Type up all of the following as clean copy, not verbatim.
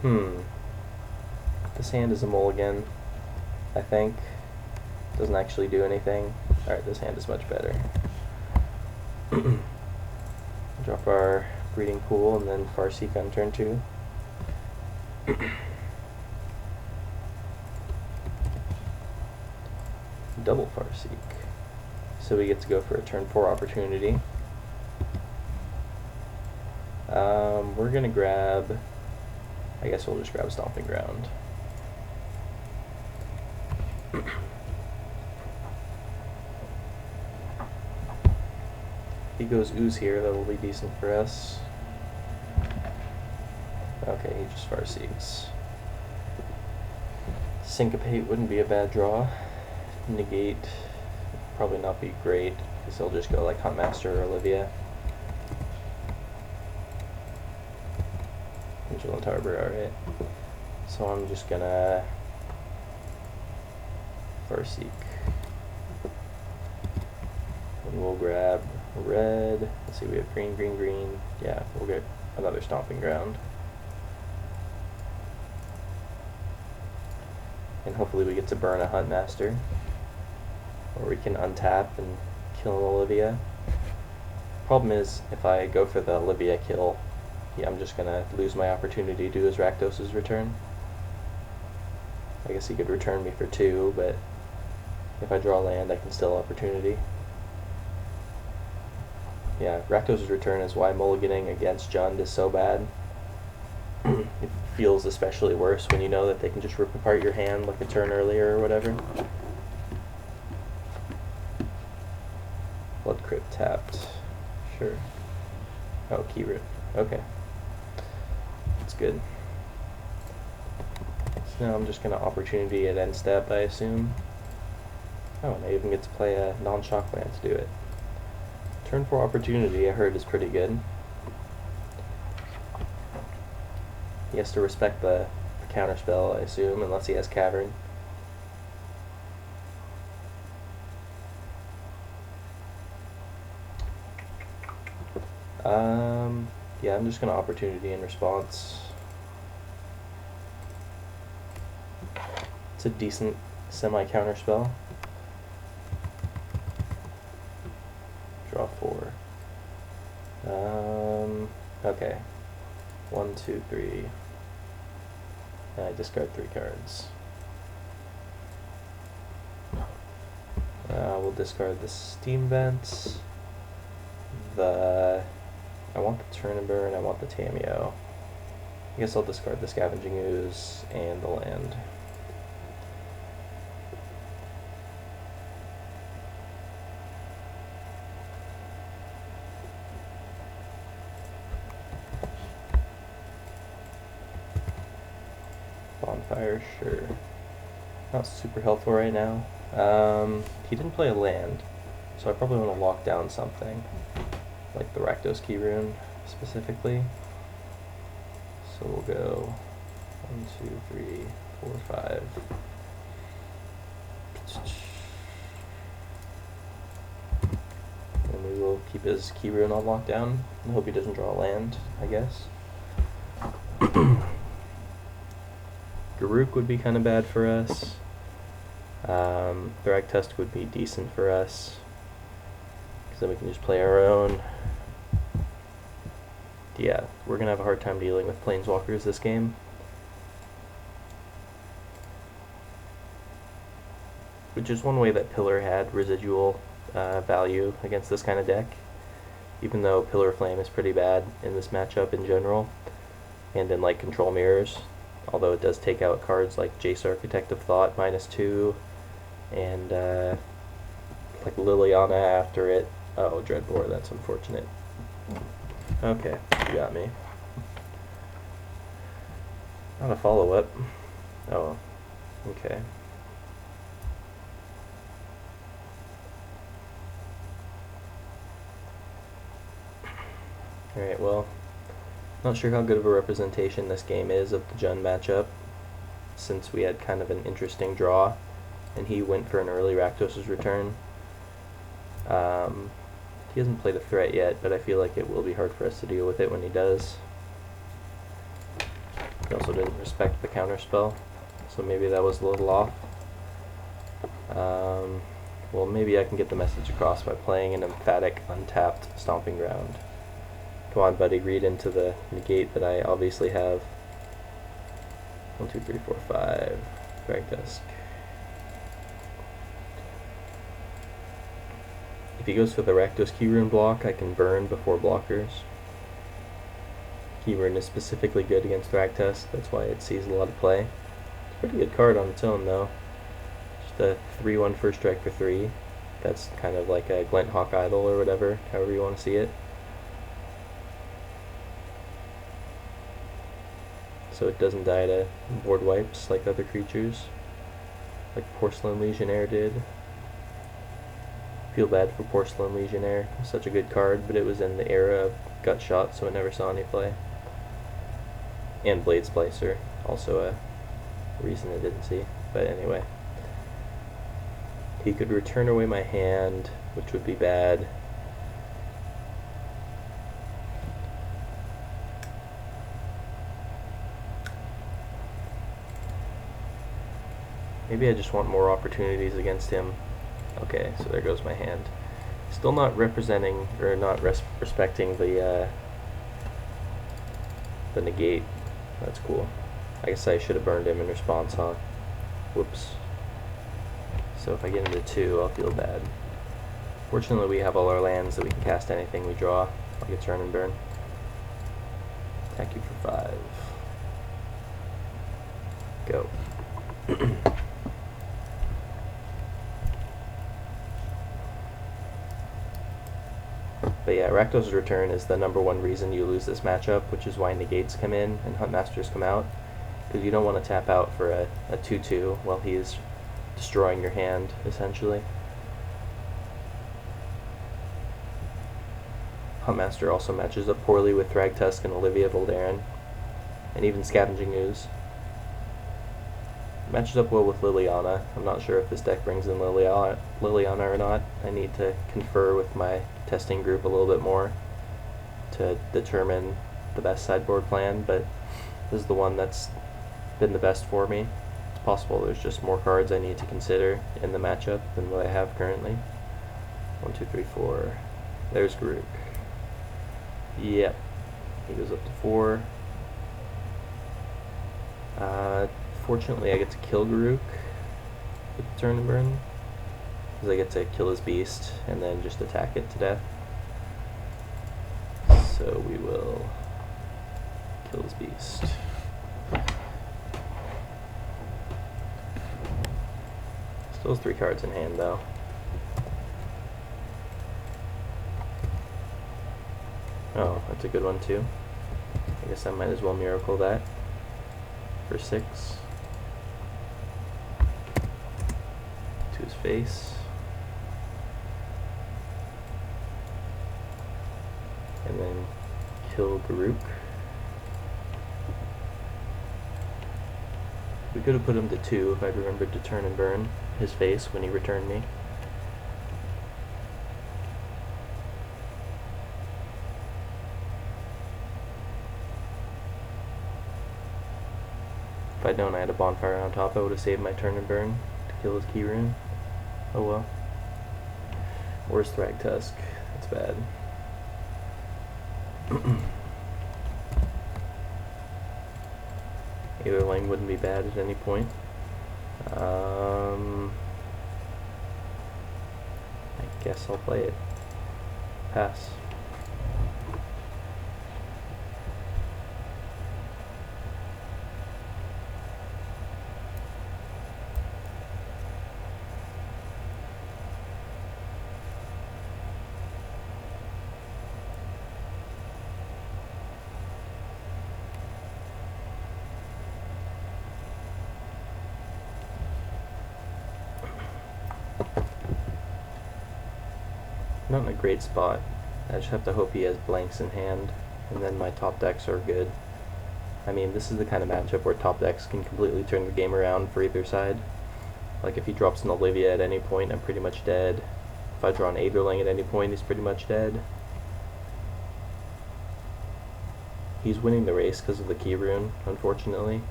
This hand is a mulligan, I think. Doesn't actually do anything. Alright, this hand is much better. Drop our breeding pool and then Farseek on turn 2. Double Farseek. So we get to go for a turn 4 opportunity. We're gonna grab, I guess we'll just grab Stomping Ground. He goes Ooze here, that will be decent for us. Okay, he just Farseeks. Syncopate wouldn't be a bad draw. Negate probably not be great, because he'll just go like Huntmaster or Olivia. Vigilant Harbor, alright. So I'm just gonna Farseek. And we'll grab red. Let's see, we have green, green, green. Yeah, we'll get another Stomping Ground. And hopefully we get to burn a Huntmaster. Or we can untap and kill an Olivia. Problem is, if I go for the Olivia kill, yeah, I'm just gonna lose my opportunity to do his Rakdos' return. I guess he could return me for 2, but if I draw land, I can still opportunity. Yeah, Rakdos' return is why mulliganing against Jund is so bad. It feels especially worse when you know that they can just rip apart your hand like a turn earlier or whatever. Blood Crypt tapped. Sure. Oh, key root. Okay. That's good. So now I'm just going to opportunity at end step, I assume. Oh, and I even get to play a non-shock land to do it. Turn 4 opportunity, I heard, is pretty good. He has to respect the counterspell, I assume, unless he has Cavern. Yeah, I'm just going to opportunity in response. It's a decent semi-counterspell. Draw 4. Okay. 1, 2, 3. And I discard 3 cards. We'll discard the Steam Vent. I want the Turn and Burn, I want the Tameo. I guess I'll discard the Scavenging Ooze and the land. Bonfire, sure. Not super helpful right now. He didn't play a land, so I probably want to lock down something. Like the Rakdos Key Rune, specifically. So we'll go 1, 2, 3, 4, 5. And we will keep his Key Rune on lockdown and hope he doesn't draw a land, I guess. Garruk would be kind of bad for us. Thragtusk would be decent for us, because then we can just play our own. Yeah, we're going to have a hard time dealing with Planeswalkers this game. Which is one way that Pillar had residual value against this kind of deck. Even though Pillar Flame is pretty bad in this matchup in general, and in like Control Mirrors. Although it does take out cards like Jace Architect of Thought -2, and like Liliana after it. Oh, Dreadbore, that's unfortunate. Okay, you got me. Not a follow-up. Oh, okay. Alright, well, not sure how good of a representation this game is of the Jund matchup, since we had kind of an interesting draw, and he went for an early Rakdos' return. He hasn't played a threat yet, but I feel like it will be hard for us to deal with it when he does. Go also didn't respect the counterspell, so maybe that was a little off. Well, maybe I can get the message across by playing an emphatic, untapped Stomping Ground. Come on, buddy, read into the negate that I obviously have. 1, 2, 3, 4, 5. Thragtusk. If he goes for the Rakdos Keyrune block, I can burn before blockers. Keyrune is specifically good against Thragtusk, that's why it sees a lot of play. It's a pretty good card on its own, though. Just a 3/1 first strike for 3. That's kind of like a Glint Hawk Idol or whatever, however you want to see it. So it doesn't die to board wipes like other creatures, like Porcelain Legionnaire did. Feel bad for Porcelain Legionnaire, such a good card, but it was in the era of Gut Shot, so it never saw any play. And Blade Splicer, also a reason I didn't see, but anyway. He could return away my hand, which would be bad. Maybe I just want more opportunities against him. Okay, so there goes my hand. Still not representing, or not respecting the negate. That's cool. I guess I should have burned him in response, huh? Whoops. So if I get into 2, I'll feel bad. Fortunately, we have all our lands that we can cast anything we draw, like a turn and burn. Attack you for 5. Go. But yeah, Rakdos' return is the #1 reason you lose this matchup, which is why negates come in and Huntmasters come out, because you don't want to tap out for a 2/2 while he is destroying your hand, essentially. Huntmaster also matches up poorly with Thragtusk and Olivia Voldaren, and even Scavenging Ooze. Matches up well with Liliana. I'm not sure if this deck brings in Liliana or not. I need to confer with my testing group a little bit more to determine the best sideboard plan, but this is the one that's been the best for me. It's possible there's just more cards I need to consider in the matchup than what I have currently. 1, 2, 3, 4. There's Garuk. Yep. He goes up to 4. Fortunately, I get to kill Garuk with the turn and burn, because I get to kill his beast and then just attack it to death. So we will kill his beast. Still has 3 cards in hand, though. Oh, that's a good one, too. I guess I might as well miracle that for 6. To his face. And then kill Garuk. We could have put him to 2 if I'd remembered to turn and burn his face when he returned me. If I'd known I had a bonfire on top, I would have saved my turn and burn to kill his Keyrune. Oh well. Where's Thragtusk? That's bad. Aetherling wouldn't be bad at any point. I guess I'll play it. Pass. Not in a great spot. I just have to hope he has blanks in hand, and then my top decks are good. I mean, this is the kind of matchup where top decks can completely turn the game around for either side. Like, if he drops an Olivia at any point, I'm pretty much dead. If I draw an Aetherling at any point, he's pretty much dead. He's winning the race because of the key rune, unfortunately.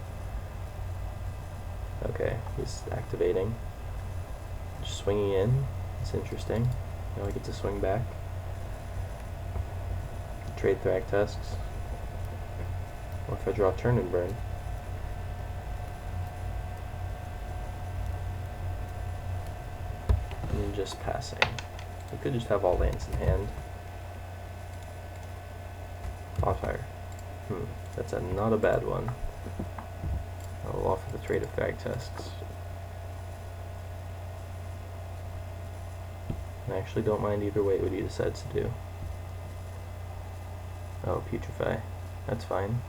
Okay, he's activating. Just swinging in. It's interesting. Now we get to swing back. Trade Thragtusks. Or if I draw turn and burn. And just passing. We could just have all lands in hand. Bonfire. That's not a bad one. I'll offer the trade of Thragtusks. I actually don't mind either way what he decides to do. Oh, Putrefy. That's fine.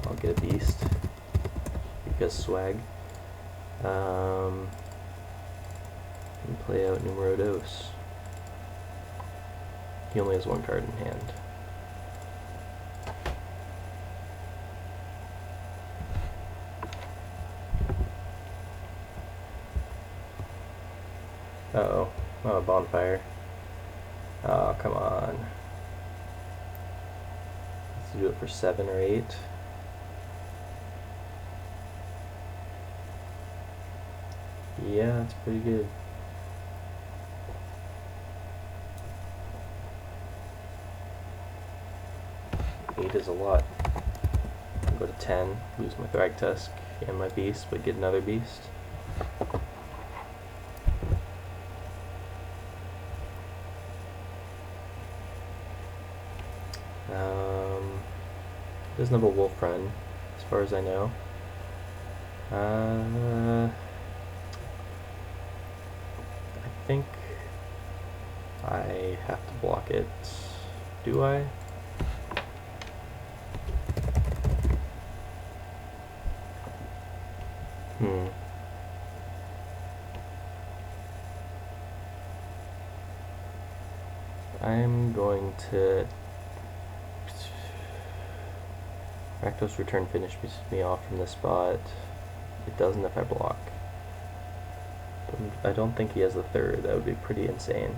I'll get a beast. Because swag. And play out Numero Dos. He only has one card in hand. Uh-oh. Oh, a bonfire. Oh, come on. Let's do it for 7 or 8. Yeah, that's pretty good. Eight is a lot. I'll go to 10, lose my Thragtusk and my beast, but get another beast. Doesn't have a wolf run, as far as I know. I think I have to block it. Do I? I'm going to Rakdos return finish me off from this spot. It doesn't if I block. I don't think he has the third. That would be pretty insane.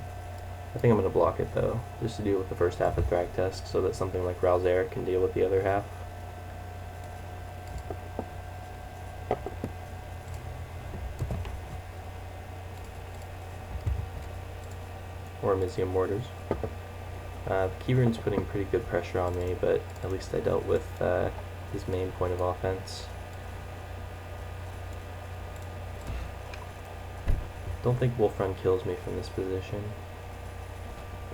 I think I'm going to block it though, just to deal with the first half of Thragtusk, so that something like Ralzair can deal with the other half. Or Mizium Mortars. The Keyrune's putting pretty good pressure on me, but at least I dealt with his main point of offense. Don't think Wolf Run kills me from this position.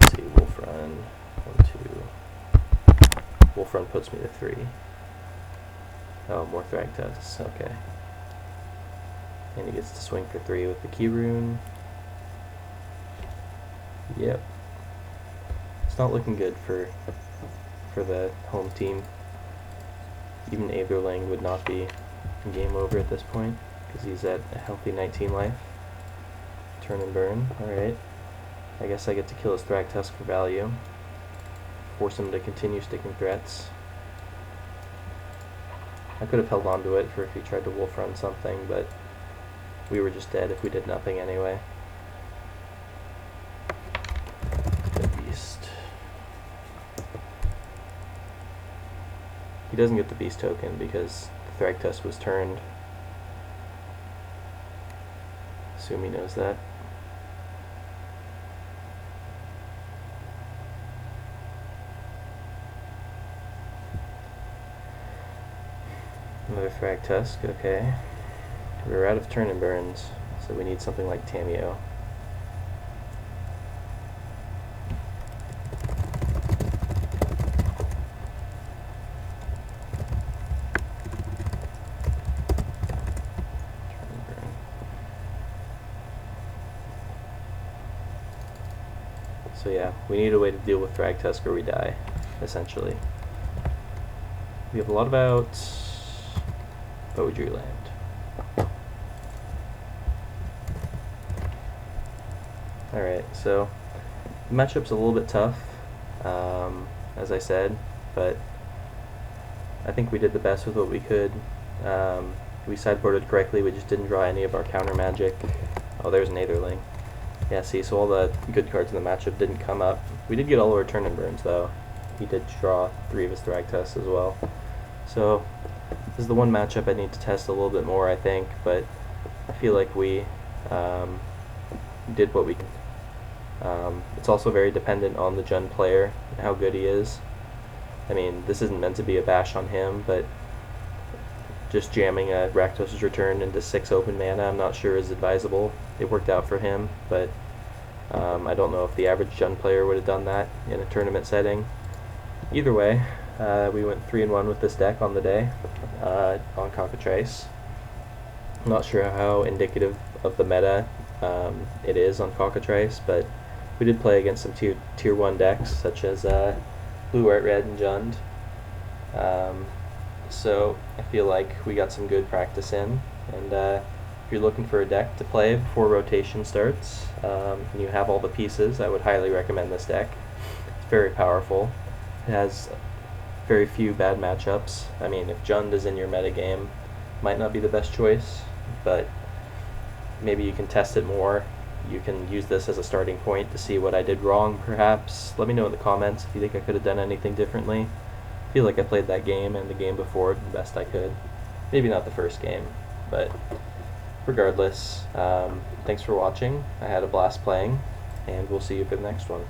Let's see, Wolf Run, 1, 2. Wolf Run puts me to 3. Oh, more Thragtusks, okay. And he gets to swing for 3 with the Keyrune. Yep. It's not looking good for the home team. Even Aetherling would not be game over at this point, because he's at a healthy 19 life. Turn and burn, alright. I guess I get to kill his Thragtusk for value. Force him to continue sticking threats. I could have held on to it for if he tried to wolf run something, but we were just dead if we did nothing anyway. Beast. He doesn't get the beast token because the Thragtusk was turned. Assume he knows that. Another Thragtusk, okay. We're out of turn and burns, so we need something like Tameo. So yeah, we need a way to deal with Thragtusk or we die, essentially. We have a lot of outs. Poetry land. Alright, so the matchup's a little bit tough, as I said, but I think we did the best with what we could. We sideboarded correctly, we just didn't draw any of our counter magic. Oh, there's an Aetherling. Yeah, see, so all the good cards in the matchup didn't come up. We did get all of our turn and burns, though. he did draw 3 of his Thragtusk as well. So this is the one matchup I need to test a little bit more, I think, but I feel like we did what we could. It's also very dependent on the Jund player and how good he is. I mean, this isn't meant to be a bash on him, but just jamming a Rakdos' Return into 6 open mana I'm not sure is advisable. It worked out for him, but I don't know if the average Jund player would have done that in a tournament setting. Either way, we went 3-1 with this deck on the day on Cockatrice. I'm not sure how indicative of the meta it is on Cockatrice, but we did play against some tier 1 decks such as Blue, White, Red, and Jund. So I feel like we got some good practice in, and if you're looking for a deck to play before rotation starts and you have all the pieces, I would highly recommend this deck. It's very powerful. It has very few bad matchups. I mean, if Jund is in your metagame, might not be the best choice, but maybe you can test it more. You can use this as a starting point to see what I did wrong, perhaps. Let me know in the comments if you think I could have done anything differently. I feel like I played that game and the game before the best I could. Maybe not the first game, but regardless, thanks for watching. I had a blast playing, and we'll see you for the next one.